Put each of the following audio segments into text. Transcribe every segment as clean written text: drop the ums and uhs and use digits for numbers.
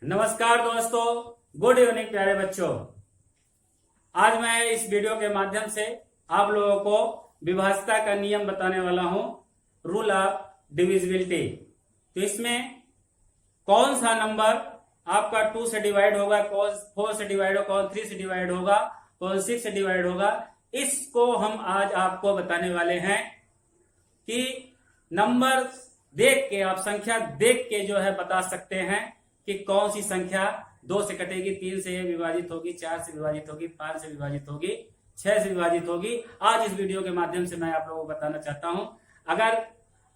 नमस्कार दोस्तों, good evening प्यारे बच्चों। आज मैं इस वीडियो के माध्यम से आप लोगों को विभाज्यता का नियम बताने वाला हूं, रूल ऑफ डिविजिबिलिटी। तो इसमें कौन सा नंबर आपका 2 से डिवाइड होगा, कौन 4 से डिवाइड होगा, कौन 3 से डिवाइड होगा, कौन 6 से डिवाइड होगा, इसको हम आज आपको बताने वाले हैं कि नंबर देख के, आप संख्या देख के जो है बता सकते हैं कि कौन सी संख्या 2 से कटेगी, 3 से विभाजित होगी, 4 से विभाजित होगी, 5 से विभाजित होगी, 6 से विभाजित होगी। आज इस वीडियो के माध्यम से मैं आप लोगों को बताना चाहता हूं। अगर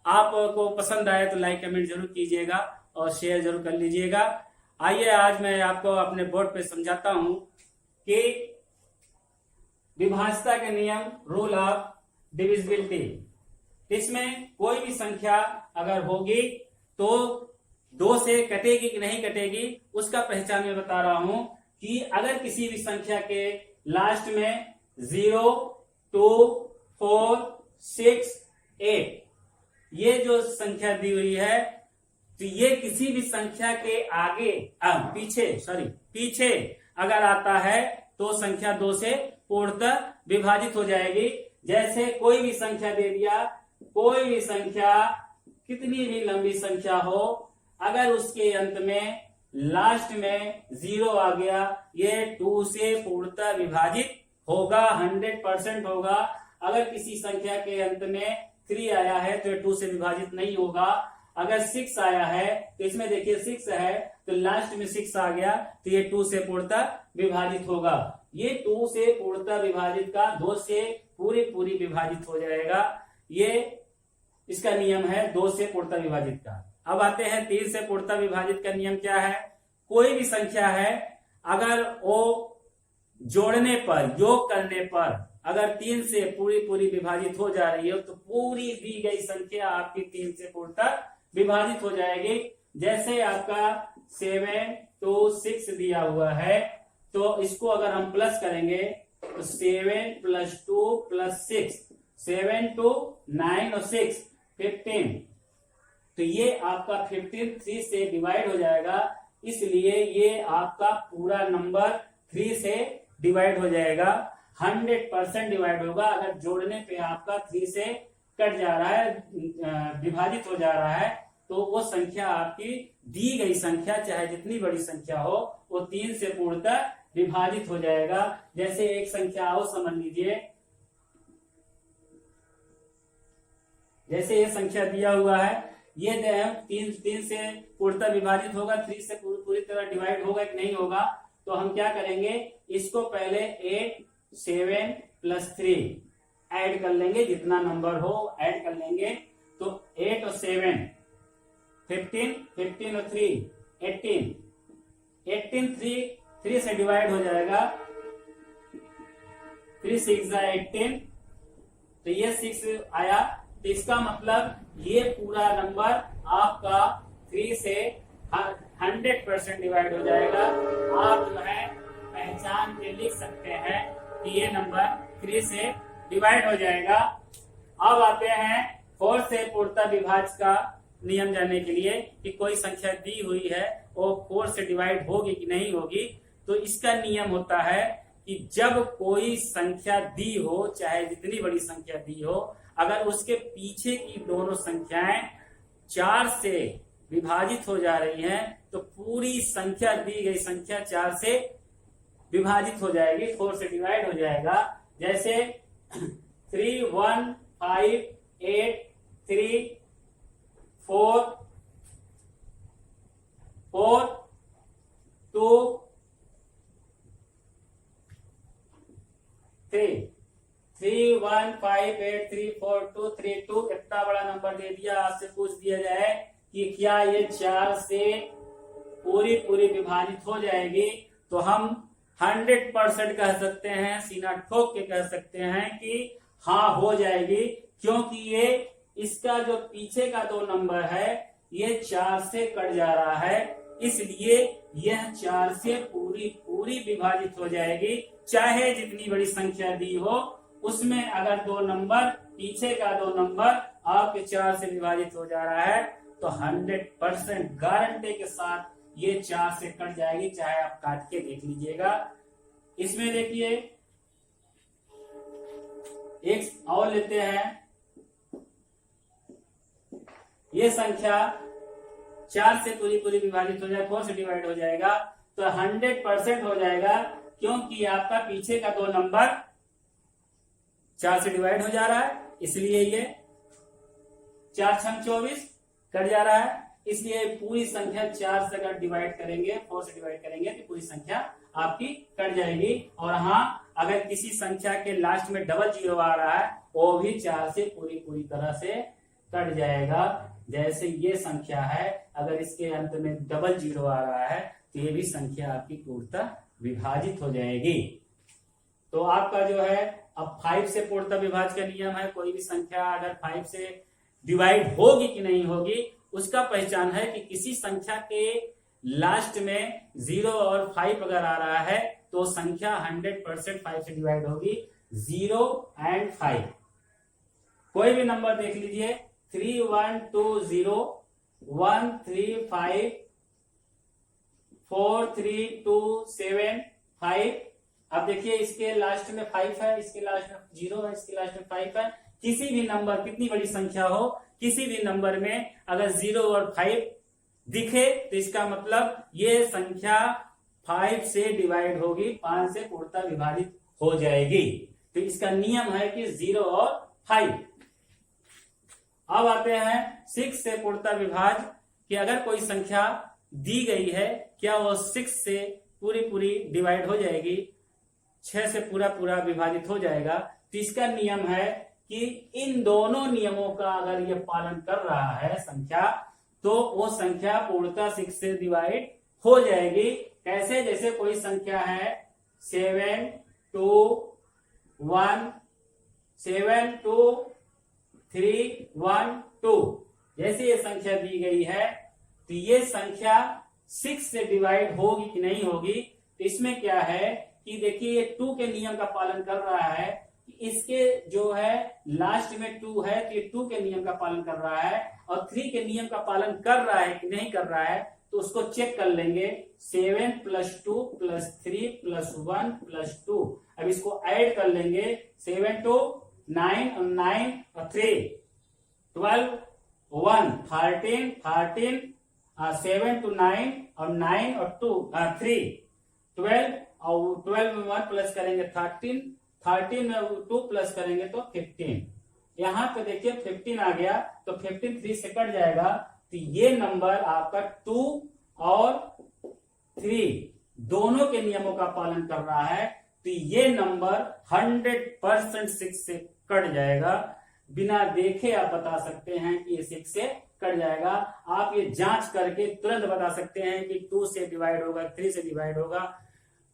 आपको पसंद आए तो लाइक कमेंट जरूर कीजिएगा और शेयर जरूर कर लीजिएगा। आइए आज मैं आपको अपने बोर्ड पे समझाता हूं कि विभाज्यता के नियम, रूल ऑफ डिविजिबिलिटी। इसमें कोई भी संख्या अगर होगी तो 2 से कटेगी कि नहीं कटेगी, उसका पहचान मैं बता रहा हूं कि अगर किसी भी संख्या के लास्ट में 0, 2, 4, 6, 8 ये जो संख्या दी हुई है, तो ये किसी भी संख्या के आगे पीछे अगर आता है तो संख्या 2 से पूर्णतः विभाजित हो जाएगी। जैसे कोई भी संख्या दे दिया, कोई भी संख्या कितनी भी लंबी संख्या हो, अगर उसके अंत में लास्ट में 0 आ गया, ये 2 से पूर्णतः विभाजित होगा, 100% होगा। अगर किसी संख्या के अंत में 3 आया है तो ये 2 से विभाजित नहीं होगा। अगर 6 आया है तो इसमें देखिए 6 है तो लास्ट में 6 आ गया तो ये 2 से पूर्णतः विभाजित होगा। ये 2 से पूर्णतः विभाजित का 2 से पूरी विभाजित हो जाएगा। ये इसका नियम है 2 से पूर्णतः विभाजित का। अब आते हैं 3 से पूर्णतः विभाजित का नियम क्या है। कोई भी संख्या है, अगर वो जोड़ने पर, योग करने पर अगर 3 से पूरी विभाजित हो जा रही है तो पूरी दी गई संख्या आपकी 3 से पूर्णतः विभाजित हो जाएगी। जैसे आपका 7 to 6 दिया हुआ है, तो इसको अगर हम प्लस करेंगे तो 7 + 2 + 6, 7 to 9 और 6 15, तो ये आपका 15 3 से डिवाइड हो जाएगा। इसलिए ये आपका पूरा नंबर 3 से डिवाइड हो जाएगा, 100% डिवाइड होगा। अगर जोड़ने पे आपका 3 से कट जा रहा है, विभाजित हो जा रहा है, तो वो संख्या आपकी दी गई संख्या, चाहे जितनी बड़ी संख्या हो, वो 3 से पूर्णतः विभाजित हो जाएगा। जैसे एक संख्या हो, समझ लीजिए, जैसे ये संख्या दिया हुआ है, ये 3 से पूर्णतः विभाजित होगा, 3 से पूरी तरह डिवाइड होगा कि नहीं होगा। तो हम क्या करेंगे, इसको पहले 8, 7 + 3 ऐड कर लेंगे, जितना नंबर हो ऐड कर लेंगे। तो 8 और 7 15, 15 और 3 18, 3 से डिवाइड हो जाएगा, 3 6 18, तो ये 6 आया। तो इसका मतलब ये पूरा नंबर आपका 3 से 100% डिवाइड हो जाएगा। आप जो है पहचान के लिख सकते हैं कि ये नंबर 3 से डिवाइड हो जाएगा। अब आते हैं 4 से पूर्णतः विभाज्य का नियम जानने के लिए कि कोई संख्या दी हुई है वो 4 से डिवाइड होगी कि नहीं होगी। तो इसका नियम होता है कि जब कोई संख्या दी हो, चाहे जितनी बड़ी संख्या दी हो, अगर उसके पीछे की दोनों संख्याएं 4 से विभाजित हो जा रही हैं, तो पूरी संख्या, दी गई संख्या 4 से विभाजित हो जाएगी, 4 से डिवाइड हो जाएगा। जैसे 3 1 5 8 3 4 4 2 3 3 1 5 8 3 4 2 3 2। इतना बड़ा नंबर दे दिया, आपसे पूछ दिया जाए कि क्या ये 4 से पूरी विभाजित हो जाएगी, तो हम 100% कह सकते हैं, सीना ठोक के कह सकते हैं कि हाँ हो जाएगी। क्योंकि ये इसका जो पीछे का 2 नंबर है, ये 4 से कट जा रहा है, इसलिए यह 4 से पूरी विभाजित हो जाएगी। चाहे जितनी बड़ी संख्या दी हो, उसमें अगर 2 नंबर, पीछे का 2 नंबर आपके 4 से विभाजित हो जा रहा है, तो 100% गारंटी के साथ ये 4 से कट जाएगी, चाहे आप काट के देख लीजिएगा। इसमें देखिए एक और लेते हैं, ये संख्या 4 से पूरी पूरी विभाजित हो जाए, 4 से डिवाइड हो जाएगा तो 100% हो जाएगा, क्योंकि आपका पीछे का 2 नंबर 4 से डिवाइड हो जा रहा है, इसलिए ये 4 छंग 24 कट जा रहा है। इसलिए पूरी संख्या 4 से अगर डिवाइड करेंगे, 4 से डिवाइड करेंगे तो पूरी संख्या आपकी कट जाएगी। और हाँ, अगर किसी संख्या के लास्ट में डबल जीरो आ रहा है वो भी 4 से पूरी पूरी तरह से कट जाएगा। जैसे ये संख्या है, अगर इसके अंत में डबल जीरो आ रहा है तो ये भी संख्या आपकी पूर्णतः विभाजित हो जाएगी। तो आपका जो है अब 5 से पूर्णतः विभाज्य का नियम है, कोई भी संख्या अगर 5 से डिवाइड होगी कि नहीं होगी उसका पहचान है कि किसी संख्या के लास्ट में 0 और 5 अगर आ रहा है तो संख्या 100% 5 से डिवाइड होगी, 0 और 5। कोई भी नंबर देख लीजिए, 3 1 2 0 1 3 5 4 3 2 7 5। अब देखिए इसके लास्ट में 5 है, इसके लास्ट में 0 है, इसके लास्ट में 5 है। किसी भी नंबर, कितनी बड़ी संख्या हो, किसी भी नंबर में अगर 0 और 5 दिखे तो इसका मतलब ये संख्या 5 से डिवाइड होगी, 5 से पूर्णतः विभाजित हो जाएगी। तो इसका नियम है कि 0 और 5। अब आते हैं 6 से पूर्णतः विभाज्य, कि अगर कोई संख्या दी गई है क्या वो 6 से पूरी पूरी डिवाइड हो जाएगी, 6 से पूरा पूरा विभाजित हो जाएगा। तो इसका नियम है कि इन दोनों नियमों का अगर ये पालन कर रहा है संख्या, तो वो संख्या पूर्णतः 6 से डिवाइड हो जाएगी। कैसे? जैसे कोई संख्या है 7 2 1 7 2 3 1 2, जैसे ये संख्या दी गई है तो ये संख्या 6 से डिवाइड होगी कि नहीं होगी। तो इसमें क्या है कि देखिए ये 2 के नियम का पालन कर रहा है, इसके जो है लास्ट में 2 है तो ये 2 के नियम का पालन कर रहा है, और 3 के नियम का पालन कर रहा है कि नहीं कर रहा है तो उसको चेक कर लेंगे। 7 + 2 + 3 + 1 + 2, अब इसको ऐड कर लेंगे। 7 2 9 और 9 और 3 12 1 13 13 7 to 9 और 9 और 2 3 12 और 12 में 1 प्लस करेंगे 13, 13 में 2 प्लस करेंगे तो 15। यहाँ पे देखिए 15 आ गया तो 15 3 से कट जाएगा, तो ये नंबर आपका 2 और 3 दोनों के नियमों का पालन कर रहा है, तो ये नंबर 100% 6 से कट जाएगा। बिना देखे आप बता सकते हैं कि ये 6 से कट जाएगा। आप ये जांच करके तुरंत बता सकते हैं कि 2 से डिवाइड होगा, 3 से डिवाइड होगा,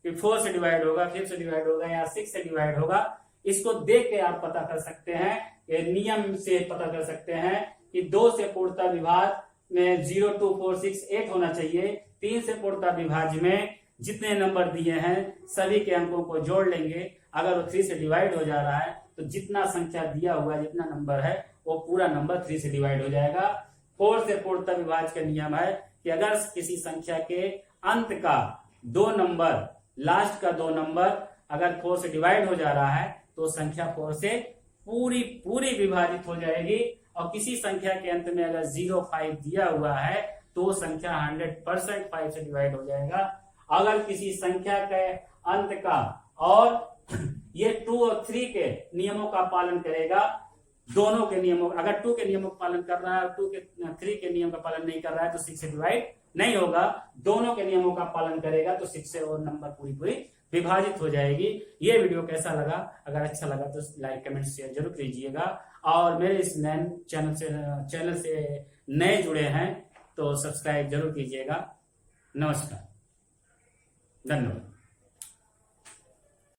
फिर 4 से डिवाइड होगा, 5 से डिवाइड होगा या 6 से डिवाइड होगा। इसको देख के आप पता कर सकते हैं, ये नियम से पता कर सकते हैं कि 2 से पूर्णतः विभाज्य में 0 2 4 6 8 होना चाहिए। 3 से पूर्णतः विभाज्य में जितने नंबर दिए हैं सभी के अंकों को जोड़ लेंगे। अगर वो 3 से डिवाइड हो जा रहा है तो जितना संख्या दिया हुआ है, जितना नंबर है वो पूरा नंबर 3 से डिवाइड हो जाएगा। 4 से पूर्णतः विभाज्य का नियम है कि अगर किसी संख्या के अंत का 2 नंबर, लास्ट का 2 नंबर अगर 4 से डिवाइड हो जा रहा है तो संख्या 4 से पूरी पूरी विभाजित हो जाएगी। और किसी संख्या के अंत में अगर 0 5 दिया हुआ है तो संख्या 100% 5 से डिवाइड हो जाएगा। अगर किसी संख्या के अंत का, और ये 2 और 3 के नियमों का पालन करेगा, दोनों के नियमों, अगर 2 के नियमों का पालन कर रहा है और 3 के नियम का पालन नहीं कर रहा है तो 6 से डिवाइड नहीं होगा। दोनों के नियमों का पालन करेगा तो 6 से और नंबर पूरी पूरी विभाजित हो जाएगी। ये वीडियो कैसा लगा? अगर अच्छा लगा तो लाइक कमेंट शेयर जरूर कीजिएगा, और मेरे इस नए चैनल से नए जुड़े हैं तो सब्सक्राइब जरूर कीजिएगा। नमस्कार, धन्यवाद।